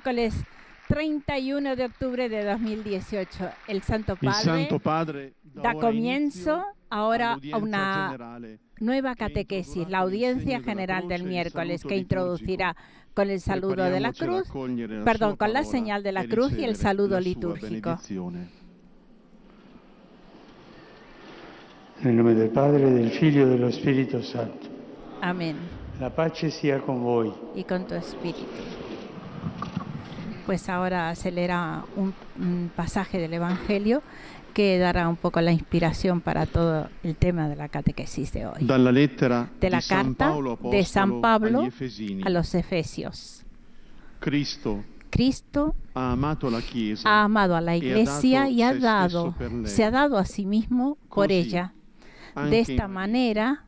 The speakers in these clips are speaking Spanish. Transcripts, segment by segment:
miércoles 31 de octubre de 2018. El Santo Padre da comienzo ahora a una nueva catequesis, la audiencia general del miércoles, que introducirá con el saludo de la cruz, con la señal de la cruz y el saludo litúrgico. Nel nome del Padre, del Figlio e dello Spirito Santo. Amén. La pace sia con voi. Y con tu espíritu. Pues ahora se leerá un pasaje del Evangelio que dará un poco la inspiración para todo el tema de la catequesis de hoy. De la carta de San Pablo a los Efesios. Cristo ha amado a la Iglesia y se ha dado a sí mismo por ella. De esta manera,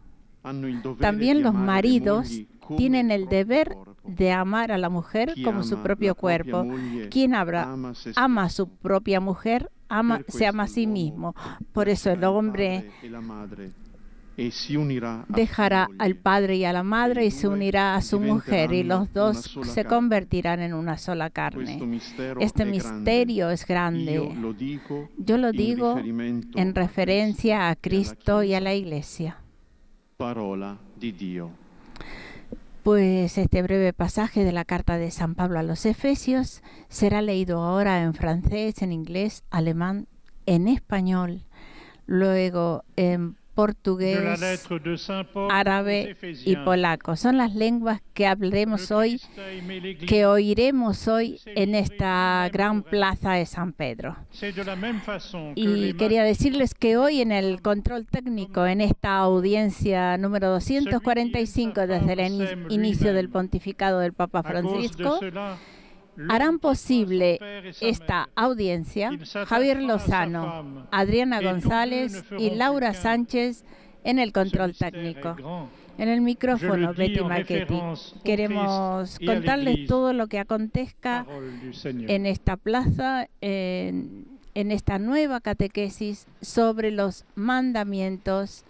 también los maridos tienen el deber de amar a la mujer como su propio cuerpo. Quien ama a su propia mujer, se ama a sí mismo. Por eso el hombre dejará al padre y a la madre y se unirá a su mujer, y los dos se convertirán en una sola carne. Este misterio es grande. Yo lo digo en referencia a Cristo y a la Iglesia. Pues este breve pasaje de la carta de San Pablo a los Efesios será leído ahora en francés, en inglés, alemán, en español, luego en portugués, árabe y polaco. Son las lenguas que hablaremos hoy, que oiremos hoy en esta gran plaza de San Pedro. Y quería decirles que hoy en el control técnico, en esta audiencia número 245 desde el inicio del pontificado del Papa Francisco, harán posible esta audiencia Javier Lozano, Adriana González y Laura Sánchez en el control técnico. En el micrófono, Betty Marchetti. Queremos contarles todo lo que acontezca en esta plaza, en esta nueva catequesis sobre los mandamientos,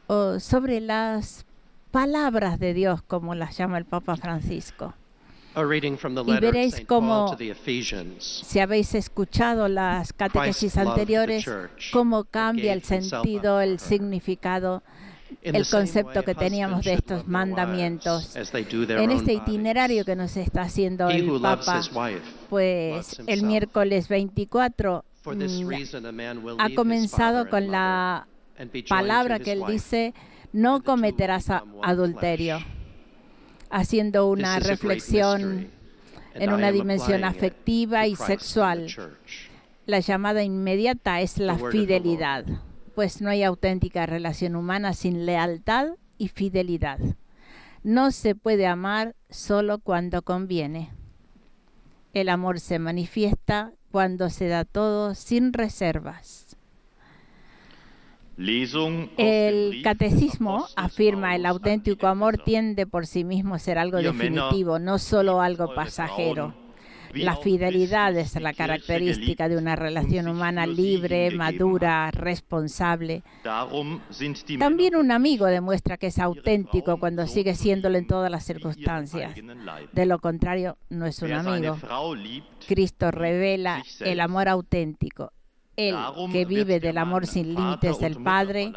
o sobre las palabras de Dios, como las llama el Papa Francisco. Y veréis cómo, si habéis escuchado las catequesis anteriores, cómo cambia el sentido, el significado, el concepto que teníamos de estos mandamientos. En este itinerario que nos está haciendo el Papa, pues el miércoles 24 ha comenzado con la palabra que él dice: no cometerás adulterio, haciendo una reflexión en una dimensión afectiva y sexual. La llamada inmediata es la fidelidad, pues no hay auténtica relación humana sin lealtad y fidelidad. No se puede amar solo cuando conviene. El amor se manifiesta cuando se da todo sin reservas. El catecismo afirma: el auténtico amor tiende por sí mismo a ser algo definitivo, no solo algo pasajero. La fidelidad es la característica de una relación humana libre, madura, responsable. También un amigo demuestra que es auténtico cuando sigue siéndolo en todas las circunstancias. De lo contrario, no es un amigo. Cristo revela el amor auténtico, el que vive del amor sin límites del Padre,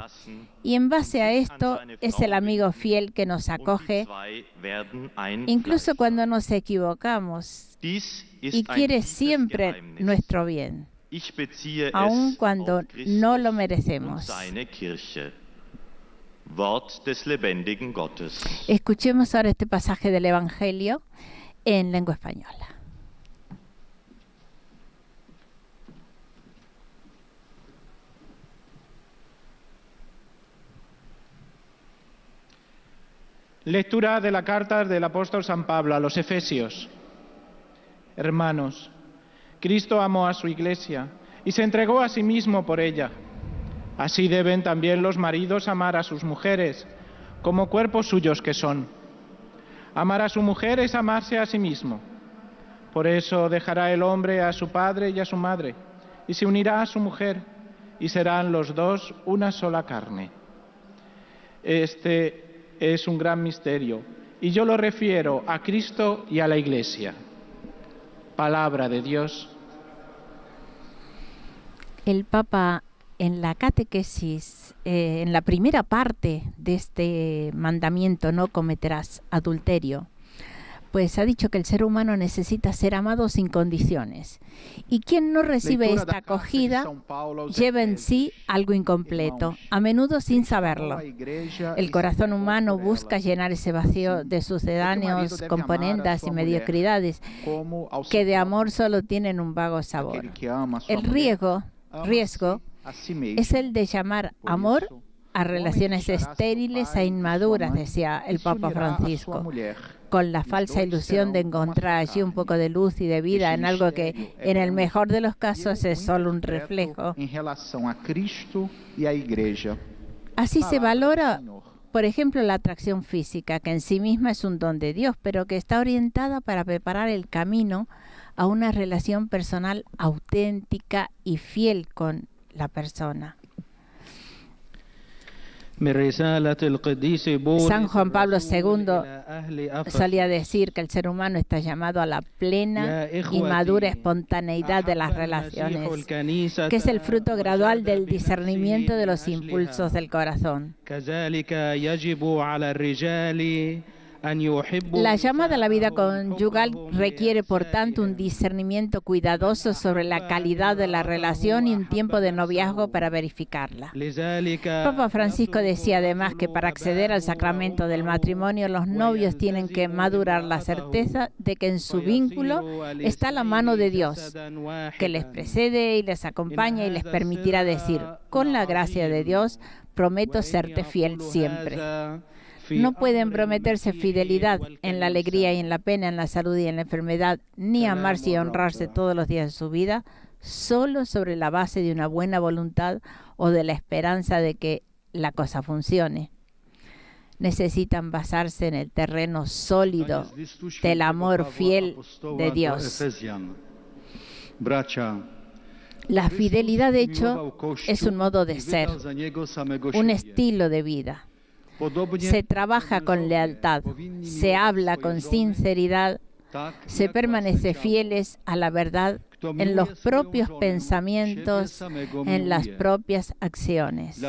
y en base a esto es el amigo fiel que nos acoge incluso cuando nos equivocamos y quiere siempre nuestro bien, aun cuando no lo merecemos. Escuchemos ahora este pasaje del Evangelio en lengua española. Lectura de la carta del apóstol San Pablo a los Efesios. Hermanos, Cristo amó a su Iglesia y se entregó a sí mismo por ella. Así deben también los maridos amar a sus mujeres, como cuerpos suyos que son. Amar a su mujer es amarse a sí mismo. Por eso dejará el hombre a su padre y a su madre, y se unirá a su mujer, y serán los dos una sola carne. Este es un gran misterio, y yo lo refiero a Cristo y a la Iglesia. Palabra de Dios. El Papa en la catequesis, en la primera parte de este mandamiento, no cometerás adulterio, pues ha dicho que el ser humano necesita ser amado sin condiciones. Y quien no recibe esta acogida lleva en sí algo incompleto, a menudo sin saberlo. El corazón humano busca llenar ese vacío de sucedáneos, componendas y mediocridades que de amor solo tienen un vago sabor. El riesgo es el de llamar amor a relaciones estériles e inmaduras, decía el Papa Francisco, con la falsa ilusión de encontrar allí un poco de luz y de vida en algo que, en el mejor de los casos, es solo un reflejo. Así se valora, por ejemplo, la atracción física, que en sí misma es un don de Dios, pero que está orientada para preparar el camino a una relación personal auténtica y fiel con la persona. San Juan Pablo II solía decir que el ser humano está llamado a la plena y madura espontaneidad de las relaciones, que es el fruto gradual del discernimiento de los impulsos del corazón. La llamada a la vida conyugal requiere, por tanto, un discernimiento cuidadoso sobre la calidad de la relación y un tiempo de noviazgo para verificarla. Papa Francisco decía además que para acceder al sacramento del matrimonio los novios tienen que madurar la certeza de que en su vínculo está la mano de Dios, que les precede y les acompaña y les permitirá decir: con la gracia de Dios prometo serte fiel siempre. No pueden prometerse fidelidad en la alegría y en la pena, en la salud y en la enfermedad, ni amarse y honrarse todos los días de su vida, solo sobre la base de una buena voluntad o de la esperanza de que la cosa funcione. Necesitan basarse en el terreno sólido del amor fiel de Dios. La fidelidad, de hecho, es un modo de ser, un estilo de vida. Se trabaja con lealtad, se habla con sinceridad, se permanece fieles a la verdad en los propios pensamientos, en las propias acciones.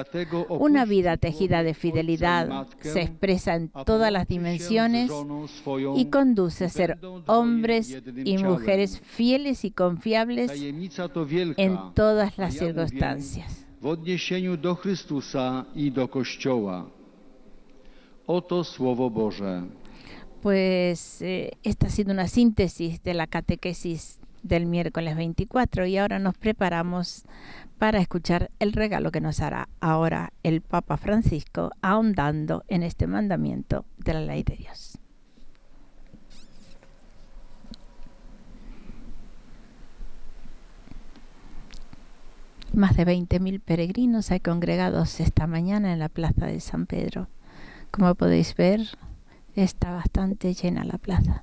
Una vida tejida de fidelidad se expresa en todas las dimensiones y conduce a ser hombres y mujeres fieles y confiables en todas las circunstancias. Oto Słowo Boże. Pues esta ha sido una síntesis de la catequesis del miércoles 24 y ahora nos preparamos para escuchar el regalo que nos hará ahora el Papa Francisco, ahondando en este mandamiento de la ley de Dios. Más de 20.000 peregrinos hay congregados esta mañana en la plaza de San Pedro. Como podéis ver, está bastante llena la plaza.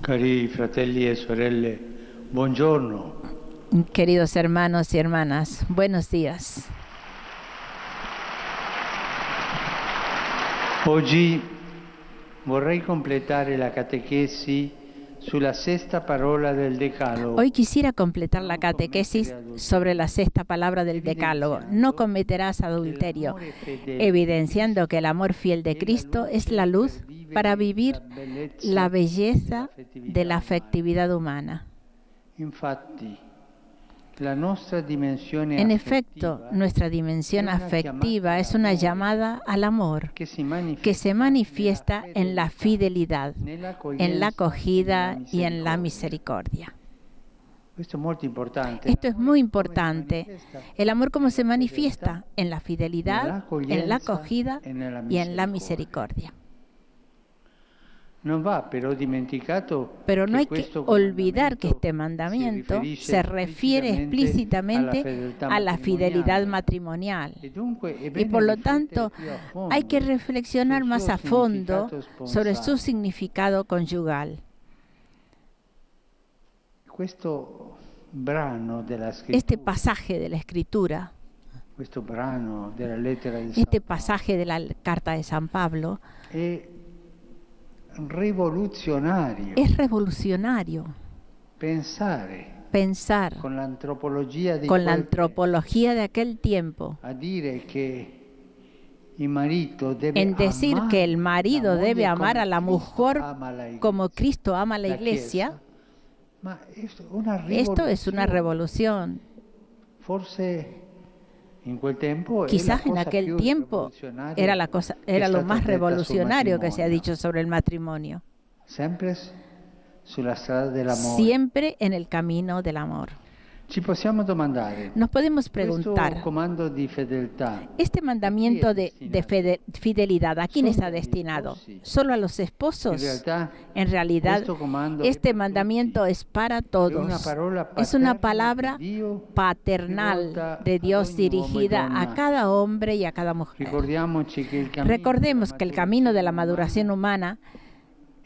Cari fratelli e sorelle, buongiorno. Queridos hermanos y hermanas, buenos días. Oggi vorrei completare la catechesi sulla sesta parola del Decálogo. Hoy quisiera completar la catequesis sobre la sexta palabra del Decálogo: no cometerás adulterio, evidenciando que el amor fiel de Cristo es la luz para vivir la belleza de la afectividad humana. En efecto, nuestra dimensión afectiva es una llamada al amor que se manifiesta en la fidelidad, en la acogida y en la misericordia. Esto es muy importante. El amor, ¿cómo se manifiesta? En la fidelidad, en la acogida y en la misericordia. Pero no hay que olvidar que este mandamiento se refiere explícitamente a la fidelidad matrimonial y por lo tanto hay que reflexionar más a fondo sobre su significado conyugal. Este pasaje de la Escritura questo brano della lettera di San Este Paolo pasaje de la carta de San Pablo è rivoluzionario. es revolucionario. Pensar con la antropología de con la antropología de aquel tiempo, a dire que el marido debe en decir amar que el marido la debe moglie amar a la come mujer Cristo ama la iglesia. como Cristo ama a la La iglesia. Chiesa. Ma Esto es una revolución. Forse in quel tempo Quizás en aquel tiempo era lo más revolucionario que se ha dicho sobre el matrimonio. Sempre sulla strada dell'amore. Siempre en el camino del amor. Ci possiamo domandare, Nos podemos questo preguntar, comando di fedeltà este mandamiento de fidelidad, ¿a quién está destinado? ¿Solo a los in esposos? realtà En realidad, questo comando este è per mandamiento tutti. es para È una todos. parola Es una paterna palabra di Dio paternal rivolta de ad Dios ogni uomo e dirigida donna. a cada hombre y a cada mujer. Ricordiamoci che il cammino Recordemos que el camino de la madurazione maduración humana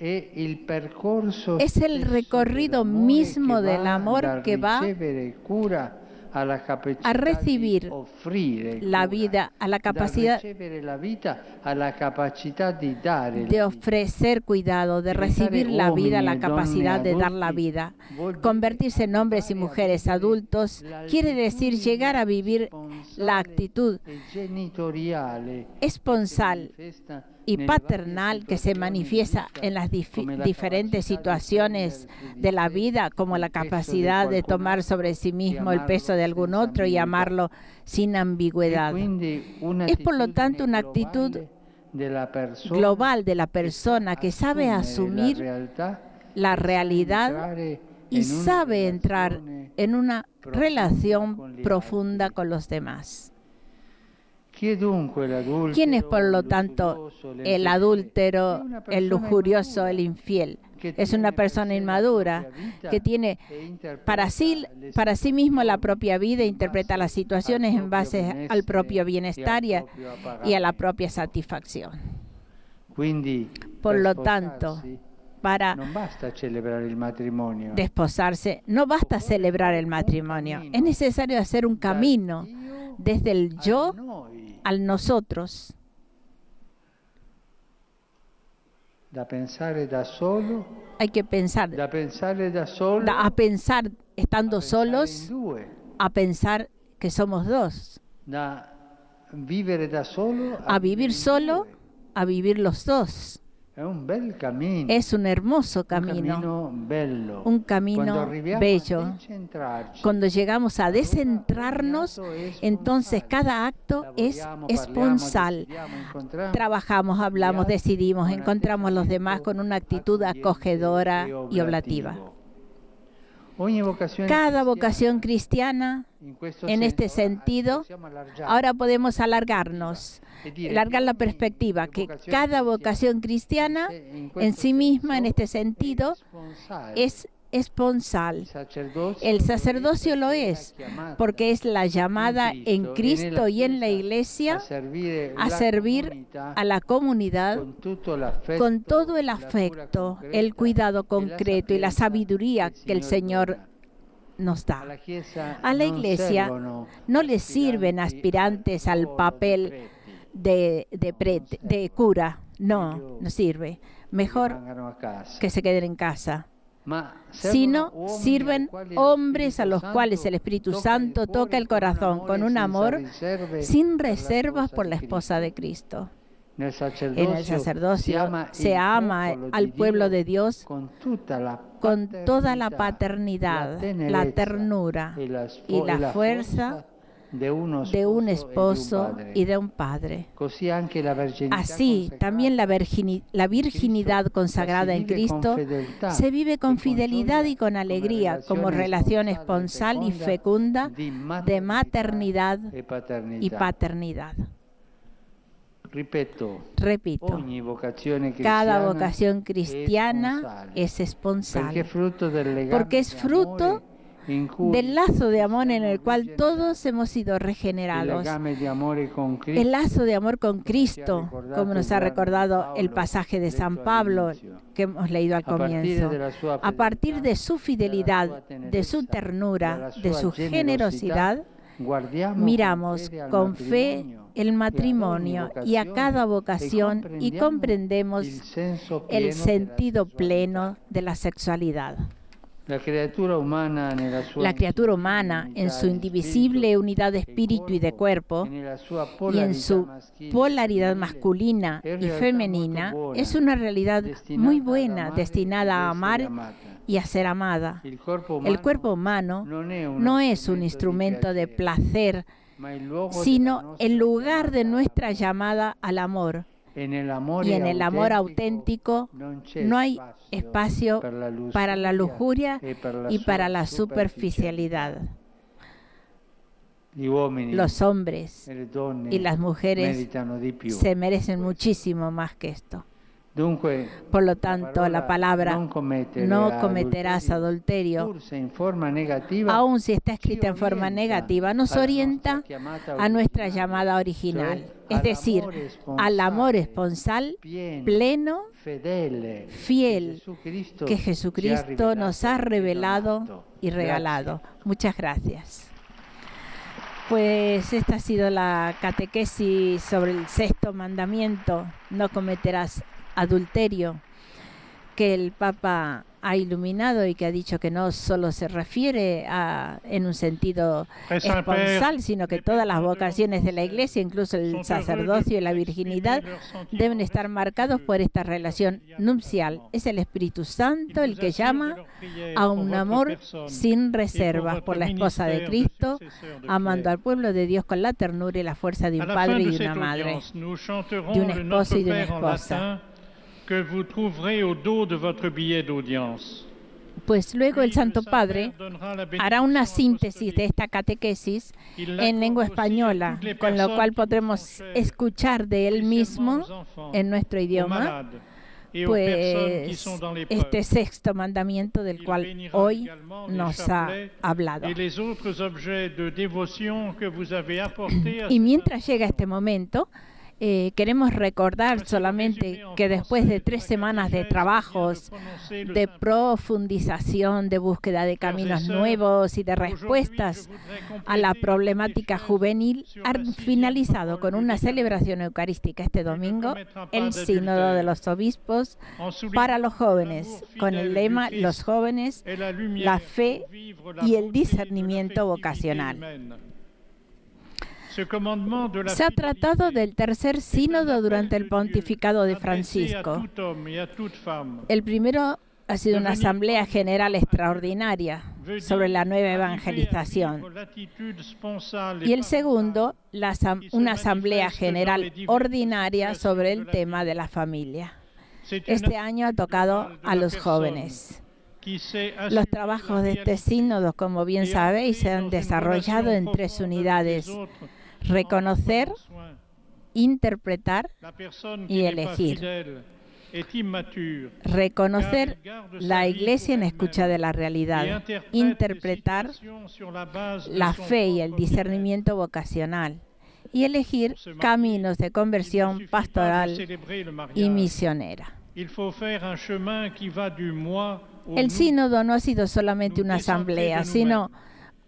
è il percorso es el stesso recorrido dell'amore mismo che del amor dal que va ricevere cura alla capacità a recibir di offrire la cura, vida, a la dal capacidad ricevere la vita alla capacità di dare de la vita. ofrecer cuidado, de recibir la vida, la capacidad de dar la vida. Convertirse en hombres y mujeres adultos quiere decir llegar a vivir la actitud e genitoriale esponsal manifesta y nelle paternal varie que se situazioni manifiesta di vita, en las come la diferentes capacità di situaciones prendere su de la sé vida, como la il peso di capacidad de qualcun tomar altro sobre sí e mismo el amarlo peso de algún senza otro y ambiguità. amarlo sin E ambigüedad. quindi Es por lo tanto una actitud della persona global de la persona que sabe asumir la realidad y sabe entrar en una relación profunda con los demás. ¿Quién es, por lo tanto, el adúltero, el lujurioso, el infiel? Es una persona inmadura que tiene para sí mismo la propia vida e interpreta las situaciones en base al propio bienestar y a la propia satisfacción. Por lo tanto, para desposarse no basta celebrar el matrimonio, es necesario hacer un camino desde el yo al nosotros. Hay que pensar, a pensar estando solos, a pensar que somos dos, a vivir solo, a vivir los dos. Es un hermoso camino, un camino bello. Cuando llegamos a descentrarnos, entonces cada acto es esponsal. Trabajamos, hablamos, decidimos, encontramos a los demás con una actitud acogedora y oblativa. Cada vocación cristiana, en este sentido, ahora podemos alargar la perspectiva, que cada vocación cristiana en sí misma, en este sentido, es esponsal. El sacerdocio lo es, porque es la llamada en Cristo y en la Iglesia a servir a la comunidad con todo el afecto, el cuidado concreto y la sabiduría que el Señor nos da. A la Iglesia no le sirven aspirantes al papel de cura, no sirve. Mejor que se queden en casa. Sino sirven hombres a los cuales el Espíritu Santo toca el corazón con un amor sin reservas por la esposa de Cristo. En el sacerdocio se ama al pueblo de Dios con toda la paternidad, la ternura y la fuerza de un esposo y de un padre. Así, también la virginidad consagrada en Cristo se vive con fidelidad y con alegría como relación esponsal y fecunda de maternidad y paternidad. Repito, cada vocación cristiana es esponsal, porque es fruto del lazo de amor en el cual todos hemos sido regenerados. El lazo de amor con Cristo, como nos ha recordado el pasaje de San Pablo que hemos leído al comienzo. A partir de su fidelidad, de su ternura, de su generosidad, Miramos con fe el matrimonio y a cada vocación y comprendemos el sentido pleno de la sexualidad. La criatura humana en su indivisible unidad de espíritu y de cuerpo y en su polaridad masculina y femenina es una realidad muy buena destinada a amar y a ser amada. El cuerpo humano no es un instrumento de placer, sino el lugar de nuestra llamada al amor. Y en el amor auténtico no hay espacio para la lujuria y para la superficialidad. Los hombres y las mujeres se merecen muchísimo más que esto. Por lo tanto, la palabra no cometerás adulterio, aun si está escrita en forma negativa, nos orienta a nuestra llamada original, es decir, al amor esponsal, pleno, fiel, que Jesucristo nos ha revelado y regalado. Muchas gracias. Pues esta ha sido la catequesis sobre el sexto mandamiento, no cometerás adulterio, que el Papa ha iluminado y que ha dicho que no solo se refiere en un sentido esponsal, sino que todas las vocaciones de la Iglesia, incluso el sacerdocio y la virginidad, deben estar marcados por esta relación nupcial. Es el Espíritu Santo el que llama a un amor sin reservas por la esposa de Cristo, amando al pueblo de Dios con la ternura y la fuerza de un padre y una madre, de un esposo y de una esposa. Que vous trouverez au dos de votre billet d'audience. Pues luego el Santo Padre hará una síntesis de esta catequesis en lengua española, con lo cual podremos escuchar de él mismo en nuestro idioma, pues este sexto mandamiento del cual hoy nos ha hablado. Y mientras llega este momento, queremos recordar solamente que después de 3 semanas de trabajos, de profundización, de búsqueda de caminos nuevos y de respuestas a la problemática juvenil, han finalizado con una celebración eucarística este domingo el Sínodo de los Obispos para los jóvenes, con el lema "Los jóvenes, la fe y el discernimiento vocacional". Se ha tratado del tercer sínodo durante el pontificado de Francisco. El primero ha sido una asamblea general extraordinaria sobre la nueva evangelización. Y el segundo, una asamblea general ordinaria sobre el tema de la familia. Este año ha tocado a los jóvenes. Los trabajos de este sínodo, como bien sabéis, se han desarrollado en 3 unidades: reconocer, interpretar y elegir. Reconocer la Iglesia en escucha de la realidad, interpretar la fe y el discernimiento vocacional y elegir caminos de conversión pastoral y misionera. El sínodo no ha sido solamente una asamblea, sino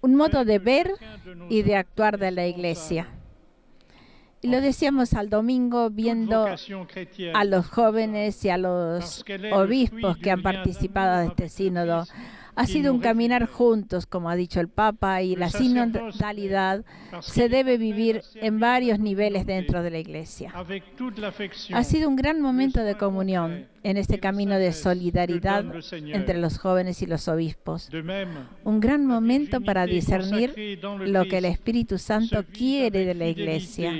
un modo de ver y de actuar de la Iglesia. Y lo decíamos al domingo viendo a los jóvenes y a los obispos que han participado de este sínodo. Ha sido un caminar juntos, como ha dicho el Papa, y la sinodalidad se debe vivir en varios niveles dentro de la Iglesia. Ha sido un gran momento de comunión en este camino de solidaridad entre los jóvenes y los obispos. Un gran momento para discernir lo que el Espíritu Santo quiere de la Iglesia.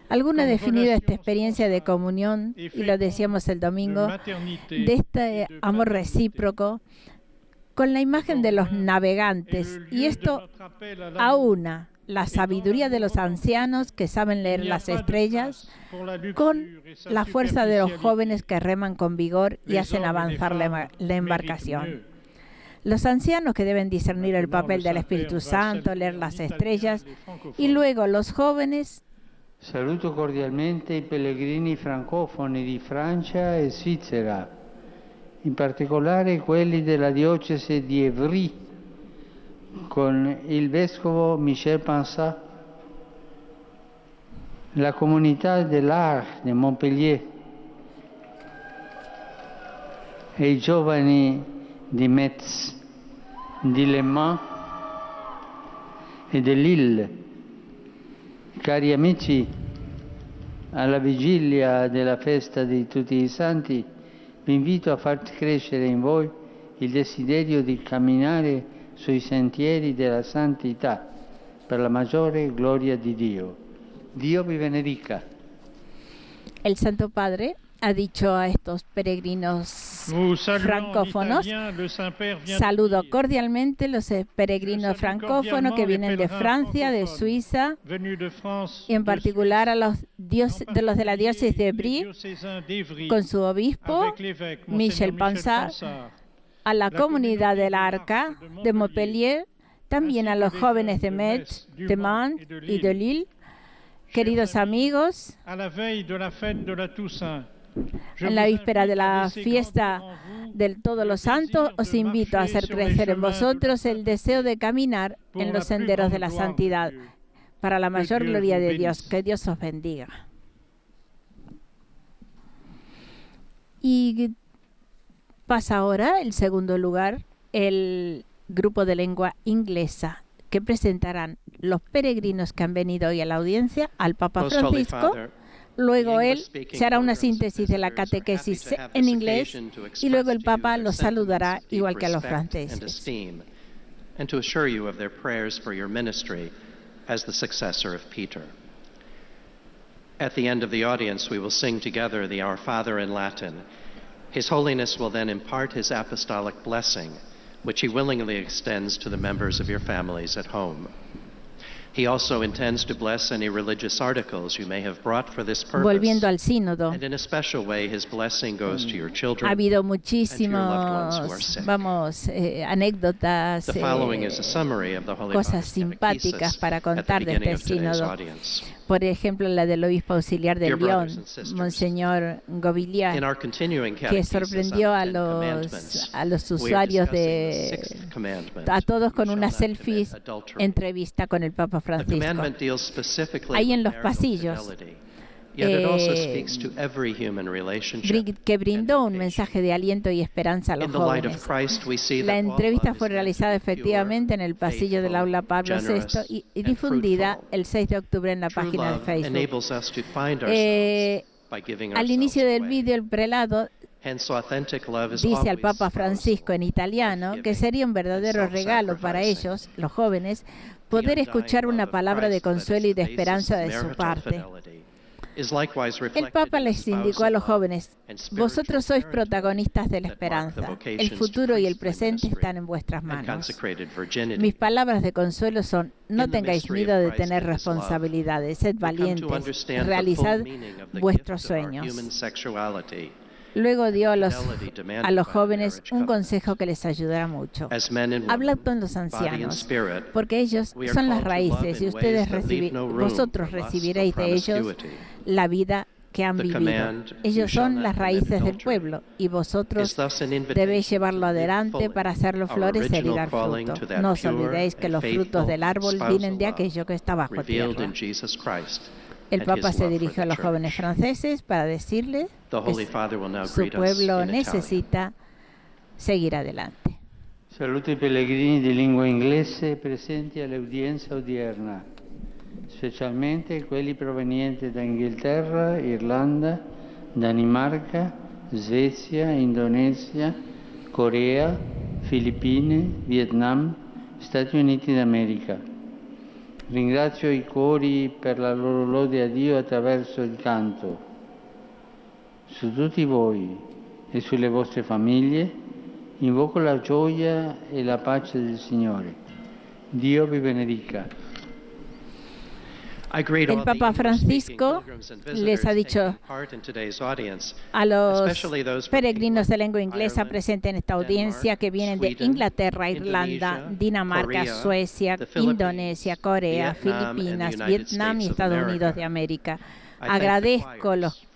Algunos han definido esta experiencia de comunión, y lo decíamos el domingo, de este amor recíproco, con la imagen de los navegantes, y esto aúna la sabiduría de los ancianos que saben leer las estrellas con la fuerza de los jóvenes que reman con vigor y hacen avanzar la embarcación. Los ancianos que deben discernir el papel del Espíritu Santo, leer las estrellas, y luego los jóvenes. Saluto cordialmente i pellegrini francofoni di Francia e Svizzera, in particolare quelli della diocesi di Évry, con il vescovo Michel Pansat, la comunità dell'Art de Montpellier e i giovani di Metz, di Le Mans e dell'Ille. Cari amici, alla vigilia della festa di tutti i santi vi invito a far crescere in voi il desiderio di camminare sui sentieri della santità per la maggiore gloria di Dio. Dio vi benedica. El Santo Padre ha dicho a estos peregrinos francófonos: saludo cordialmente los peregrinos francófonos que vienen de Francia, de Suiza, y en particular a los de la diócesis de Brie, con su obispo, Michel Pansat, a la comunidad del Arca de Montpellier, también a los jóvenes de Metz, de Mans y de Lille. Queridos amigos, en la víspera de la fiesta de Todos los Santos, os invito a hacer crecer en vosotros el deseo de caminar en los senderos de la santidad, para la mayor gloria de Dios. Que Dios os bendiga. Y pasa ahora el segundo lugar, el grupo de lengua inglesa, que presentarán los peregrinos que han venido hoy a la audiencia al Papa Francisco. Luego él se hará una síntesis de la catequesis en inglés y luego el Papa los saludará igual que a los franceses. And to assure you of their prayers for your ministry as the successor of Peter. At the end of the audience, we will sing together the Our Father in Latin. His Holiness will then impart his apostolic blessing, which he willingly extends to the members of your families at home. He also intends to bless any religious articles you may have brought for this purpose. Volviendo al sínodo, And in a special way, his blessing goes to your children. ha habido and to your loved ones who are muchísimos, sick. anécdotas, The following is a summary of the Holy cosas Father's simpáticas catechesis para at the contar de beginning este of today's sínodo. audience. Por ejemplo, la del obispo auxiliar de Dear brothers Lyon, and sisters, Monseñor Govilliat, In our continuing que catechesis on sorprendió the a Ten Commandments, los we are usuarios discussing the de sixth commandment, a todos con "You una shall not selfie commit adultery." entrevista con el Papa The Francisco. commandment deals specifically Ahí en with los marital pasillos, fidelity, yet it also speaks to every human relationship que brindó and un vocation. mensaje de aliento y esperanza a los In the light of jóvenes. Christ, we see La that all entrevista love fue is meant to realizada be pure, efectivamente en el pasillo del aula Pablo generous, VI y and difundida fruitful. el 6 de octubre en la True página de love Facebook. enables us to find Eh, ourselves by giving Al inicio del ourselves vídeo, away. el prelado Hence, authentic love is dice al always Papa Francisco en italiano que sería un verdadero regalo para ellos, los jóvenes, poder escuchar una palabra de consuelo y de esperanza de su parte. El Papa les indicó a los jóvenes: vosotros sois protagonistas de la esperanza. El futuro y el presente están en vuestras manos. Mis palabras de consuelo son: no tengáis miedo de tener responsabilidades, sed valientes, realizad vuestros sueños. Luego dio a los jóvenes un consejo que les ayudará mucho. Hablad con los ancianos, porque ellos son las raíces y vosotros recibiréis de ellos la vida que han vivido. Ellos son las raíces del pueblo y vosotros debéis llevarlo adelante para hacerlo florecer y dar fruto. No os olvidéis que los frutos del árbol vienen de aquello que está bajo tierra. El Papa se dirigió a los jóvenes franceses para decirles que su pueblo necesita seguir adelante. Saluto i pellegrini di lingua inglese presenti all'udienza odierna, specialmente quelli provenienti da Inghilterra, Irlanda, Danimarca, Svezia, Indonesia, Corea, Filippine, Vietnam, Stati Uniti d'America. Ringrazio i cori per la loro lode a Dio attraverso il canto. Su tutti voi e sulle vostre famiglie invoco la gioia e la pace del Signore. Dio vi benedica. El Papa Francisco les ha dicho a los peregrinos de lengua inglesa presentes en esta audiencia que vienen de Inglaterra, Irlanda, Dinamarca, Suecia, Indonesia, Corea, Filipinas, Vietnam y Estados Unidos de América. Agradezco los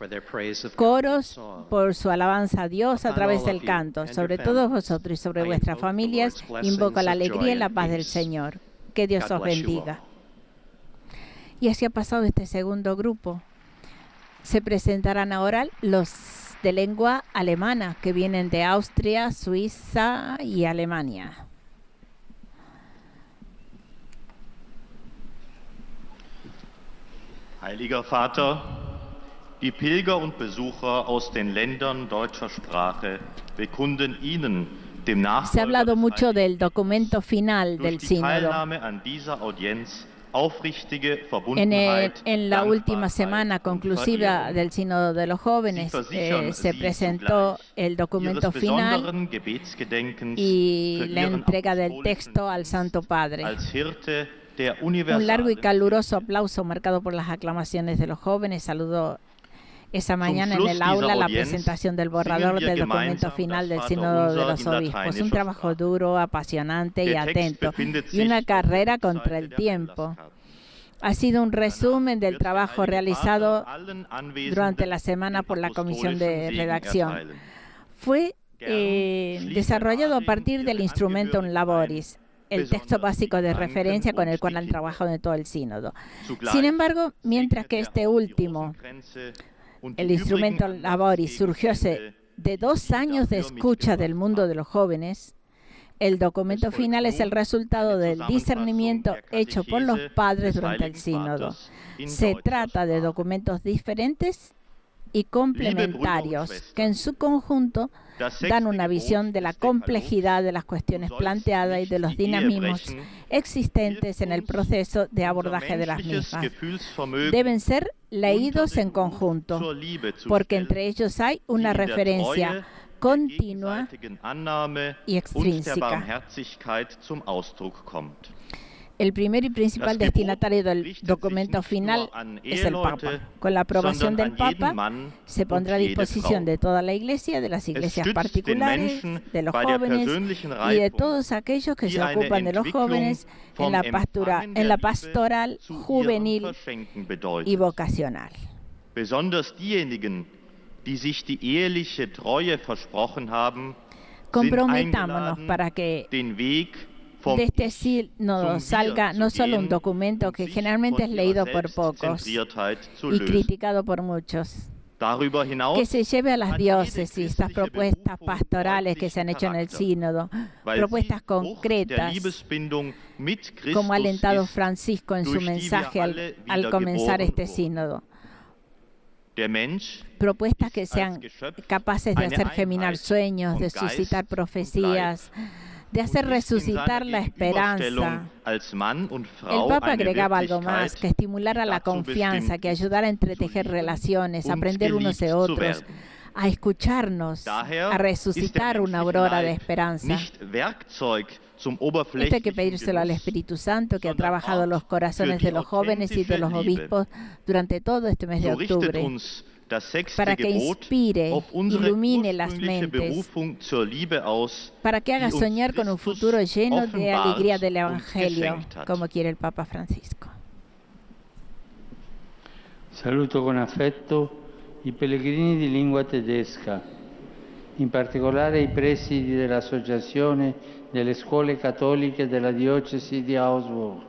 coros por su alabanza a Dios a través del canto. Sobre todos vosotros y sobre vuestras familias, invoco la alegría y la paz del Señor. Que Dios os bendiga. Y así ha pasado este segundo grupo. Se presentarán ahora los de lengua alemana, que vienen de Austria, Suiza y Alemania. Heiliger Vater, die Pilger und Besucher aus den Ländern deutscher Sprache bekunden Ihnen, dem Se ha hablado mucho Nachfolger del documento final del durch die sínodo. Teilnahme an dieser Audienz aufrichtige Verbundenheit, En la última Dankbarkeit semana und conclusiva Verehrung. del sínodo de los jóvenes Sie versichern se Sie presentó zugleich el documento Ihres final besonderen Gebetsgedenkens y für la Ihren entrega del apostolischen texto al Santo Padre. als Hirte der Un largo y universalen caluroso aplauso marcado por las aclamaciones de los jóvenes saludó esa mañana en Schluss el dieser aula la Audienz presentación del singen borrador wir del documento gemeinsam final del das sínodo de Vaterunser los in obispos. Un lateinischer trabajo Sprache. duro, apasionante y Der Text atento befindet y una sich auf der carrera contra Rückseite el der tiempo. Anlasskarte. Ha sido un resumen del Wird der trabajo Heilige realizado Vater allen Anwesenden durante la semana den por la comisión de apostolischen Segen redacción. erteilen. Fue Gern schließt desarrollado a der partir del Rat den Instrumentum Angehörigen Laboris, el texto básico de Kranken referencia con el und cual die han Kinder. trabajado en todo el sínodo. Zugleich Sin embargo, mientras que segnet este er auch die último, Rosenkränze und el die Instrumentum übrigen Laboris, surgió Anlassgegenstände, de 2 años de dafür escucha del mitgebracht mundo haben. de los jóvenes. El documento final es el resultado del discernimiento hecho por los padres durante el sínodo. Se trata de documentos diferentes y complementarios que en su conjunto dan una visión de la complejidad de las cuestiones planteadas y de los dinamismos existentes en el proceso de abordaje de las mismas. Deben ser leídos en conjunto, porque entre ellos hay una referencia continua y extrínseca. El primer y principal destinatario del documento final es el Papa. Con la aprobación del Papa se pondrá a disposición de toda la Iglesia, de las iglesias particulares, de los jóvenes y de todos aquellos que se ocupan de los jóvenes en la pastoral juvenil y vocacional. Besonders diejenigen, die sich die eheliche Treue versprochen haben, sind Comprometámonos eingeladen, para que den Weg vom de este Ich sínodo zum salga Wir no zu solo un gehen documento und que sich generalmente von es ihrer leído por pocos Selbstzentriertheit zu y lösen. criticado por muchos, Darüber hinaus que se lleve a las hat jede diócesis estas christliche propuestas Berufung pastorales que se han hecho en el deutlichen sínodo, weil propuestas sie Frucht der concretas, Liebesbindung mit Christus como ha alentado ist, Francisco en su durch die wir mensaje alle al comenzar wiedergeboren este wurden. sínodo. Der Mensch Propuestas que ist sean als Geschöpf capaces de eine hacer germinar Einheit sueños, von de Geist suscitar und profecías, de und hacer ist in resucitar seiner la esperanza. Gegenüberstellung als Mann und El Frau Papa eine agregaba algo más, Wirklichkeit, que estimulara die la dazu confianza, bestimmt que ist, ayudara a zu entretejer lieben relaciones, a und aprender unos de geliebt zu otros, werden. a escucharnos, Daher a ist der resucitar una menschliche aurora de Leib esperanza. nicht Werkzeug zum Esto hay que oberflächlichen pedírselo al Genuss, Espíritu Santo, que ha sondern trabajado Ort los corazones für die de los jóvenes y de los authentische Liebe. obispos durante todo este mes de So richtet octubre, uns das sechste para que Gebot inspire, auf unsere ilumine las ursprüngliche mentes, Berufung zur Liebe aus, para que haga die uns soñar con un Christus futuro lleno de offenbart alegría del und Evangelio, geschenkt hat. como quiere el Papa Francisco. Saluto con affetto i pellegrini di lingua tedesca, in particolare i presidi dell'Associazione delle Scuole Cattoliche della Diocesi di Augsburg.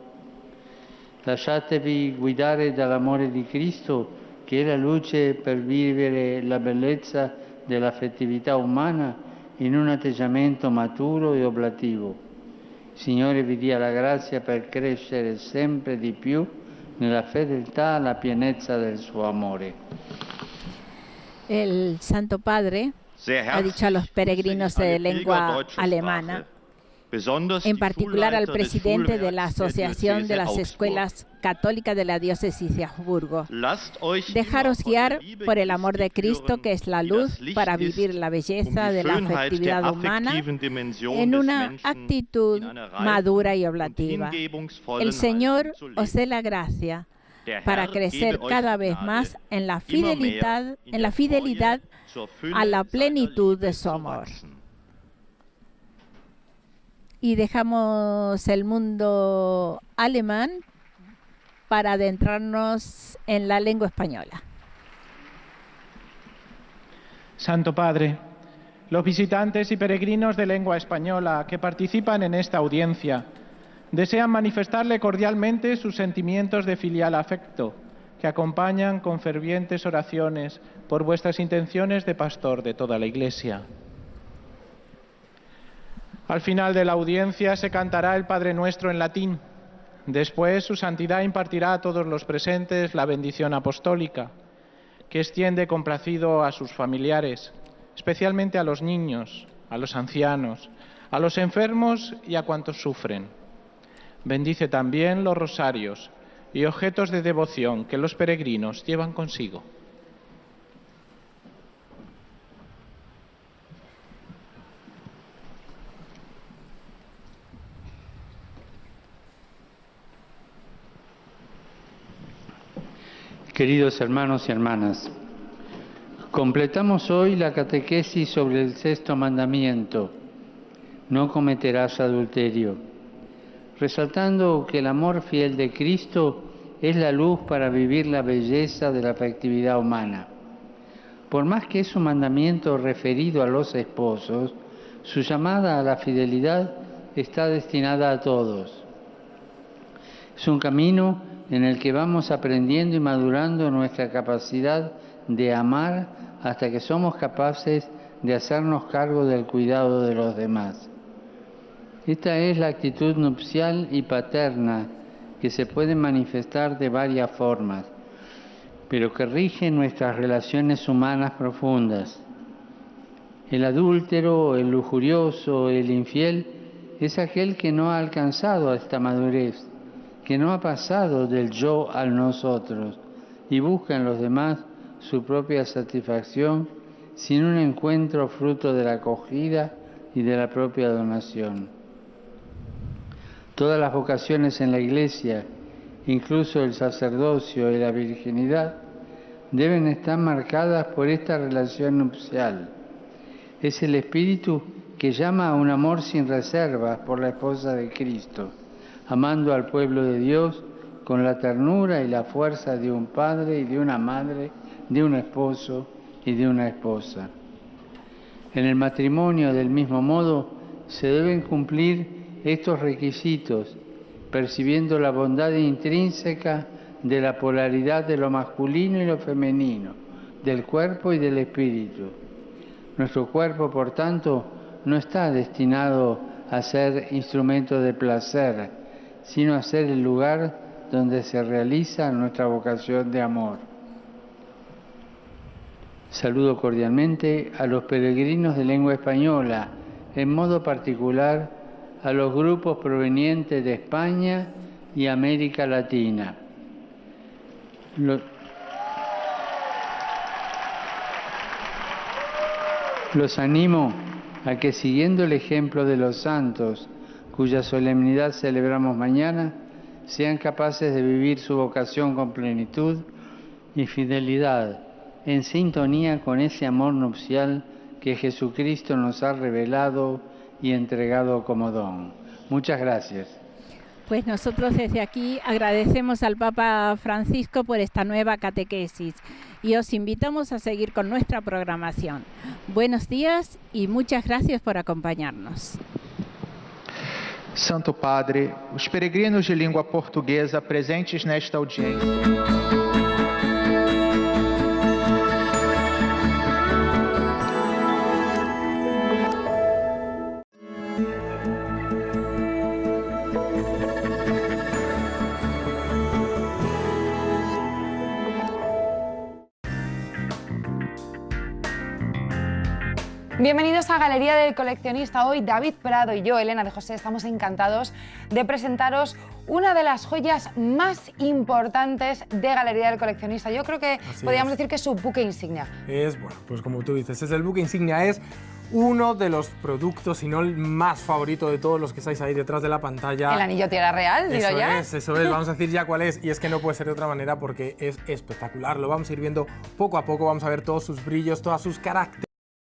Lasciatevi guidare dall'amore di Cristo, che è la luce per vivere la bellezza dell'affettività umana in un atteggiamento maturo e oblativo. Il Signore vi dia la grazia per crescere sempre di più nella fedeltà alla pienezza del suo amore. El Santo Padre Sehr ha dicho a los peregrinos de lengua alemana, en particular al presidente de la Asociación de las Escuelas Católicas de la Diócesis de Augsburgo: dejaros guiar por el amor de Cristo, que es la luz, para vivir la belleza de la afectividad humana en una actitud madura y oblativa. El Señor os dé la gracia para crecer cada vez más en la fidelidad a la plenitud de su amor. Y dejamos el mundo alemán para adentrarnos en la lengua española. Santo Padre, los visitantes y peregrinos de lengua española que participan en esta audiencia desean manifestarle cordialmente sus sentimientos de filial afecto, que acompañan con fervientes oraciones por vuestras intenciones de pastor de toda la Iglesia. Al final de la audiencia se cantará el Padre Nuestro en latín. Después, su Santidad impartirá a todos los presentes la bendición apostólica, que extiende complacido a sus familiares, especialmente a los niños, a los ancianos, a los enfermos y a cuantos sufren. Bendice también los rosarios y objetos de devoción que los peregrinos llevan consigo. Queridos hermanos y hermanas, completamos hoy la catequesis sobre el sexto mandamiento: no cometerás adulterio, resaltando que el amor fiel de Cristo es la luz para vivir la belleza de la afectividad humana. Por más que es un mandamiento referido a los esposos, su llamada a la fidelidad está destinada a todos. Es un camino en el que vamos aprendiendo y madurando nuestra capacidad de amar hasta que somos capaces de hacernos cargo del cuidado de los demás. Esta es la actitud nupcial y paterna que se puede manifestar de varias formas, pero que rige nuestras relaciones humanas profundas. El adúltero, el lujurioso, el infiel, es aquel que no ha alcanzado esta madurez, que no ha pasado del yo al nosotros y busca en los demás su propia satisfacción sin un encuentro fruto de la acogida y de la propia donación. Todas las vocaciones en la Iglesia, incluso el sacerdocio y la virginidad, deben estar marcadas por esta relación nupcial. Es el Espíritu que llama a un amor sin reservas por la esposa de Cristo, amando al pueblo de Dios con la ternura y la fuerza de un padre y de una madre, de un esposo y de una esposa. En el matrimonio, del mismo modo, se deben cumplir estos requisitos, percibiendo la bondad intrínseca de la polaridad de lo masculino y lo femenino, del cuerpo y del espíritu. Nuestro cuerpo, por tanto, no está destinado a ser instrumento de placer, sino a ser el lugar donde se realiza nuestra vocación de amor. Saludo cordialmente a los peregrinos de lengua española, en modo particular a los grupos provenientes de España y América Latina. Los animo a que, siguiendo el ejemplo de los santos, cuya solemnidad celebramos mañana, sean capaces de vivir su vocación con plenitud y fidelidad, en sintonía con ese amor nupcial que Jesucristo nos ha revelado y entregado como don. Muchas gracias. Pues nosotros desde aquí agradecemos al Papa Francisco por esta nueva catequesis y os invitamos a seguir con nuestra programación. Buenos días y muchas gracias por acompañarnos. Santo Padre, os peregrinos de língua portuguesa presentes nesta audiência. Bienvenidos a Galería del Coleccionista. Hoy David Prado y yo, Elena de José, estamos encantados de presentaros una de las joyas más importantes de Galería del Coleccionista. Yo creo que podríamos decir que es su buque insignia. Es, bueno, pues como tú dices, es el buque insignia, es uno de los productos, si no el más favorito de todos los que estáis ahí detrás de la pantalla. El anillo Tierra Real, digo ya. Eso es, vamos a decir ya cuál es, y es que no puede ser de otra manera porque es espectacular. Lo vamos a ir viendo poco a poco, vamos a ver todos sus brillos, todas sus características.